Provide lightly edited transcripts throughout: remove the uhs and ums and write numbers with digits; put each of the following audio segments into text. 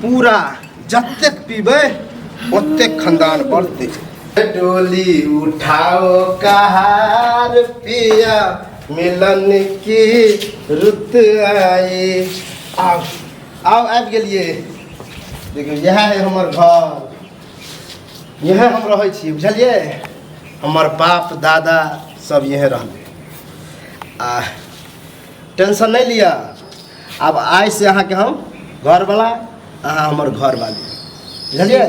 पूरा जतेक पीबे ओतेक खानदान बढ़ते। डोली उठाओ कहार पिया मिलन की रुत आई। आओ आओ आबि गेलिए। देखियो यह है हमर घर, यह हम रहे छी बुझलिए। हमर बाप दादा सब यह रहले। आ टेंशन नहीं लिया। अब आज से अहाँ के हम घर वाला, अहाँ हमर घर वाली बुझलिए।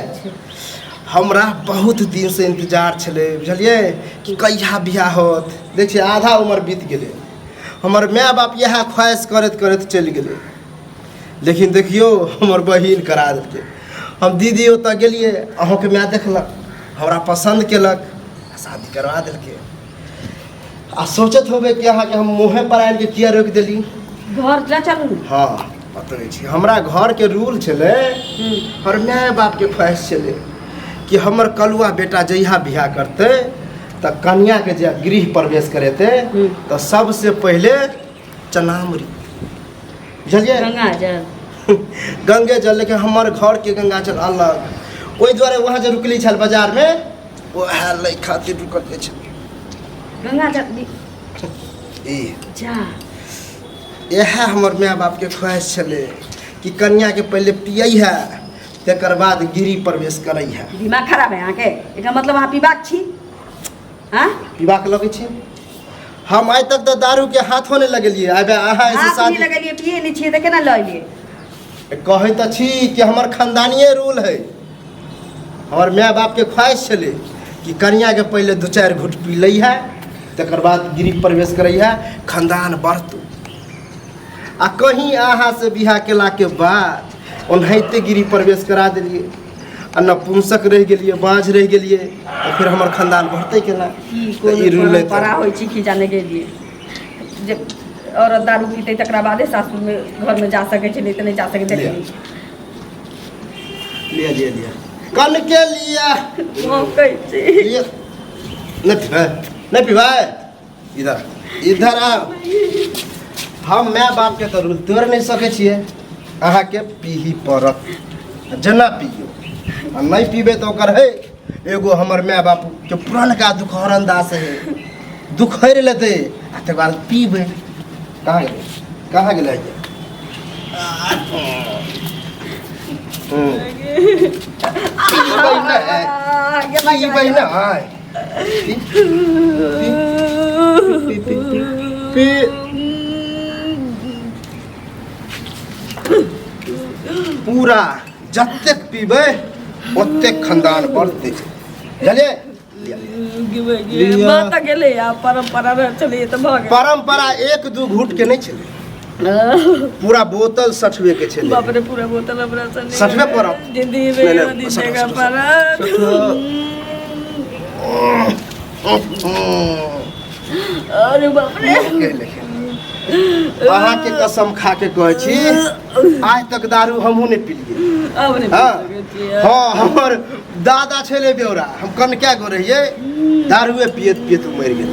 हमरा बहुत दिन से इंतजार छले बुझलिए कि कहिया बियाह होत। देखिए आधा उम्र बीत गेले। हमर माय बाप यह ख्वाहिश करत करत चल गेले। लेकिन देखियो हमर बहिन करा देलके। हम दीदी ओतऽ गेलिए, अहों के माय देखलक, हमरा पसंद केलक, शादी करवा देलके। आ सोचत होबे कि अहाँ के हम मुँहे पर आन के किया रोक देली। घर जा चलू। हाँ बतबै छी, हमरा घर के रूल छले और माय बाप के ख्वाहिश छले कि हमर कलुआ बेटा जहिया बियाह करते तो कन्या के जे गृह प्रवेश करेते तो सबसे पहले चनामरी बुझलिए गंगा जल गंगे जल। लेकिन हमर घर के गंगा जल अलग। ओहि द्वारे वहाँ जे रुकली छल बाजार में वह लै खातिर रुकल छल गंगा जल। ई जा यह हमर माय बाप के ख्वाहिश छले कि कन्या के पहले पियई है तकर बाद गृह प्रवेश करई है। दिमाग खराब है अहाँ के? एकर मतलब अहाँ पीबाक छी? हाँ पीबाक लगे छी। हम आज तक तो दारू के हाथों नहीं लगेलिए। आबे अहाँ ऐसे हाथ शादी नहीं लगेलिए, पिए नहीं छिए तो केना लय लिए? कहे तो छी कि हमर खानदानीय रूल है। हमर माय बाप के ख्वाहिश छले कि कन्या के पहले दो चार घुट पी लई है तकर बाद गृह प्रवेश करई है, खानदान बढ़तु। आ कहीं अहाँ से बियाह केला के बाद ओनाहिते गृह प्रवेश करा दिलिए आ नपुंसक रह गेलिए, बाँझ रह गेलिए तो फिर हमर खानदान बढ़ते केना? ई रूल परा होइ छी कि जाने के लिए जे औरत दारू पीते तकरा बादे सासुर में घर में जा सके छै, नहीं तो नहीं जा सके। देख लिया लिया लिया कल के लिया वो कैसे नहीं पीवाए। इधर इधर आओ। हम माय बाप के तो रूल तोड़ नहीं सके छिए। अहाँ के पीही पड़त, जना पियो आ नहीं पीबे तो ओकर है एगो हमर माय बाप के पुरनका दुखहर अंदाज है, दुखहर लेते आ तकर बाद पीबे। कहाँ गेले कहाँ गेले पीबै नहीं पूरा जतेक पीबे ओतेक खानदान बढ़ते बुझलिए। बात गेले या परंपरा रह चले त भ गेल। परंपरा एक दू घूट के नहीं चले, पूरा बोतल सठवे के छले। बाप रे पूरा बोतल हमरा से नहीं सठवे परब जिंदगी में दिसेगा पर। अरे बाप रे अहाँ के कसम खा के कहे छी आज तक दारू हमहू नहीं पीलिए। अब नहीं हाँ हाँ हमर दादा छले बेवरा, हम कनका गो रहिए दारूए पियत पियत मर गेल।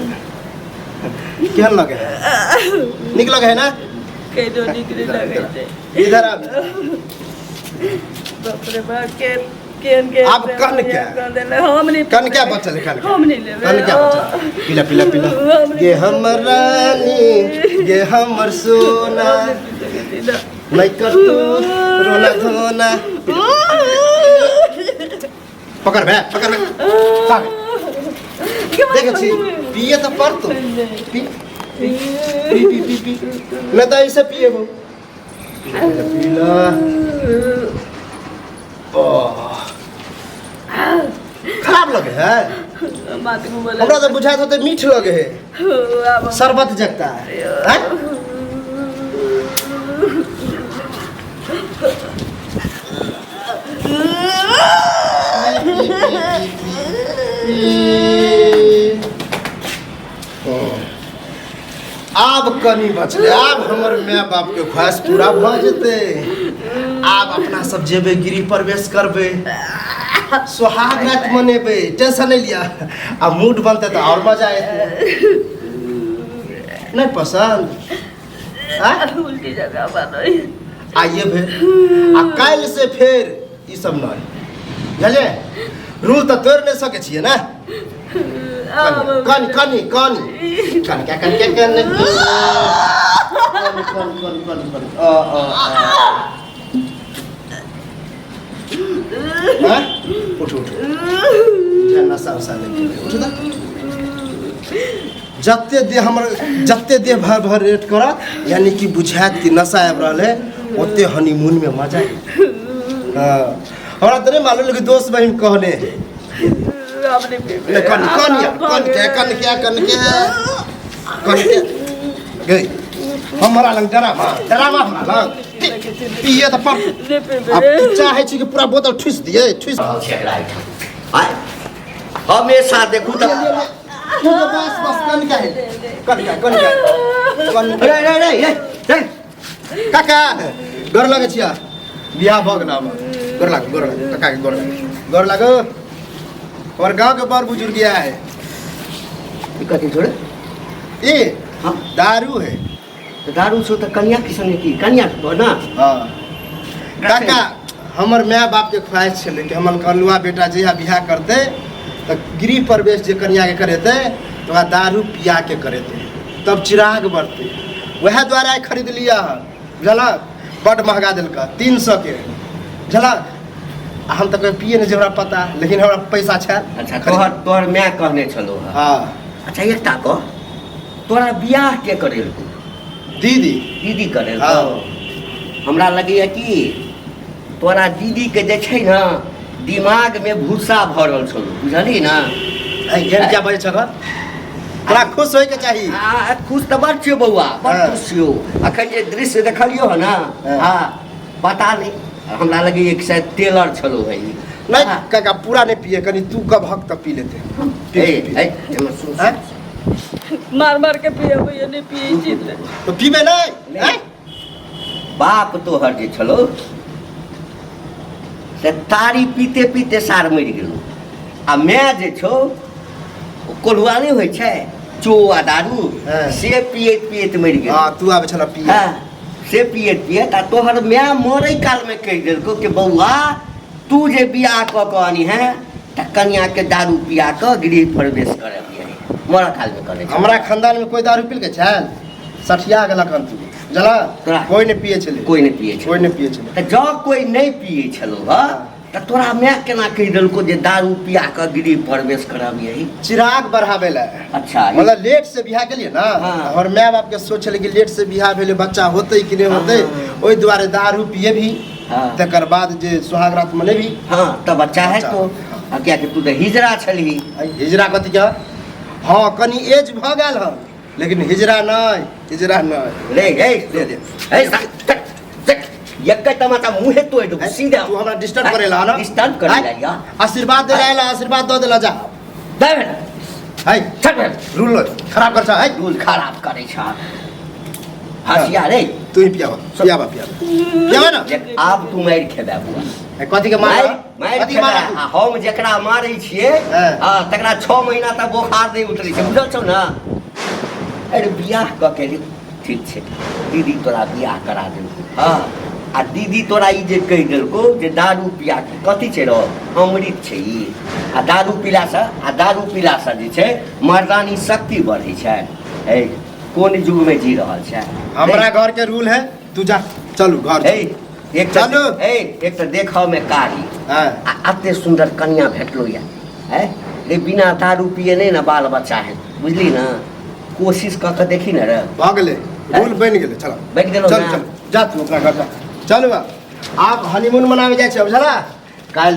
केहन लगे है? निक लगे है ना? केनो निक नहीं लगे छै। इधर आ। बाप रे बाप के के अब कन क्या हम नहीं कन क्या बचल है? कन हम नहीं लेबे। कन क्या बचल? पीला पीला पीला ये हमर रानी ये हमर सोना नहीं कर तू रोना धोना। पकड़ बे पकड़ बे खा देखे छी पिए तो पर तो P P P P P न तो ऐसे पिए वो पीला खराब लगे है। हमरा तो बुझात होते मीठ लगे है, शरबत जगता है। आब कनी बचले, आब हमर माय बाप के ख्वाहिश पूरा भ जेते। आब अपना सब जेबे गिरी प्रवेश करबे, सुहाग रात मनेबे, टेंशन नहीं लिया। आ मूड बनते तो और मजा आते। नहीं पसंद उल्टी जगह बनो आइए फिर आ काल से फिर ई सब नहीं बुझलिए रूल तो तोड़ नहीं सके छिए ना कन कनी कनी कन क्या कन क्या कन उठ उठ नशा उशा लेके उठ जत्ते दे हमर जत्ते दे भर भर रेट करत यानी कि बुझात कि नशा आबि रहले ओते हनीमून में मजा हां हमरा तो नहीं मालूम लेकिन दोस्त बहन कहने आपने कन कन क्या गई हमरा लंग डरामा हमरा लंग पिए त पर अब चाहे छी कि पूरा बोतल ठुस दिए ठुस आय हमेशा देखू त बस बस कन क्या है रे काका घर लगे छिया बियाह भ गेल हमर गोर लाग काका के गोर लाग और गांव के बड़ बुजुर्ग गया है कथी छोड़े ए हाँ दारू है तो दारू छो तो कन्या की संगे की कन्या तो ना हाँ काका हमर माय बाप के ख्वाहिश छले कि हमर कलुआ बेटा जहिया बियाह करते तो गृह प्रवेश जे कन्या के करेते तो दारू पिया के करेते तब चिराग बढ़ते वह द्वारा खरीद लिया बुझलक बड़ महंगा दिलका 300 के बुझलक हम तो कहीं पिए नहीं हमरा पता लेकिन हमरा पैसा छै अच्छा तोहर मैं कहने छलो हाँ अच्छा एकटा कह तोरा बियाह के करेलको दीदी करेलको हाँ। हमरा लगैया कि तोरा दीदी के जे छै ना दिमाग में भूसा भरल छलो बुझली ना एहन क्या बजे छक तोरा खुश होय के चाहिए खुश तो बड़ छियो बउआ बड़ खुश छियो अखन जे दृश्य देखलियो है ना हाँ पता नहीं हमरा लगे एक शायद टेलर छलो है नहीं काका पूरा नहीं पिए कनी तू कब हक तक पी लेते मार के पिए ये नहीं पिए जीत तो पीबे नहीं बाप तोहर जे छलो से तारी पीते पीते सार मरि गेलो आ मैं जे छो कोलुआ नहीं होय छै चो आ दारू से पियत मरि गेल हां तू आबे छला पिए से पियत आ तोहर मैं मरै काल में कहि देलको कि बउआ तू जे बियाह क के आनी है त कन्या के दारू पिया के गृह प्रवेश करे मरा काल में करे हमरा खानदान में कोई दारू पील के छै सठिया गेला कन तू जला कोई नहीं पिए छले कोई नहीं पिए छले त जो कोई नहीं पिए छलो ह त तोरा मैं केना कहि देलको जे दारू पिया के गृह प्रवेश कराबिए चिराग बढ़ावे ला अच्छा मतलब लेट से बियाह के लिए ना और माय बाप के सोच छले कि लेट से बियाह भेले बच्चा होते कि नहीं होते ओई द्वारे दारू पिए भी तकर बाद जे सुहाग रात मने भी हां तब बच्चा है तो क्या कि तू त हिजरा छली हिजरा कथि क्या हाँ कनी एज भ गेल ह लेकिन हिजरा नहीं ले दे एक तमाचा मुहे तोड़ दो सीधा तू हमरा डिस्टर्ब करेला ना डिस्टर्ब करेला या आशीर्वाद देला आशीर्वाद दे देला जा दे बेटा हाय चल रूल खराब कर छ हाय रूल खराब करे छ हसिया रे तू ही पियावा ना आप तू मार खेबा बुआ कथि के मार हम जेकरा मारै छिए तकरा 6 महीना तक बोखार नहीं उतरै छै बुझल छौ ना अरे बियाह क के ठीक छै दीदी तोरा बियाह करा देलको हां आ दीदी तोरा ई जे कहि देलको जे दारू पिया के कथि छै रो अमृत छै ई आ दारू पीला से जे छै मर्दानी शक्ति बढ़ै छै ए कोन युग में जी रहल छै हमरा घर के रूल है तू जा चलू घर एक चलू एक तो देखो में कारी अते सुंदर कन्या भेटलो या है रे बिना दारू पिए नहीं ना बाल बच्चा है बुझली ना कोशिश क के देखी ना रे भ गेले रूल बन गेले चल जा तू अपना घर जा चल आप हनीमून मनावे जाय छै बुझला काल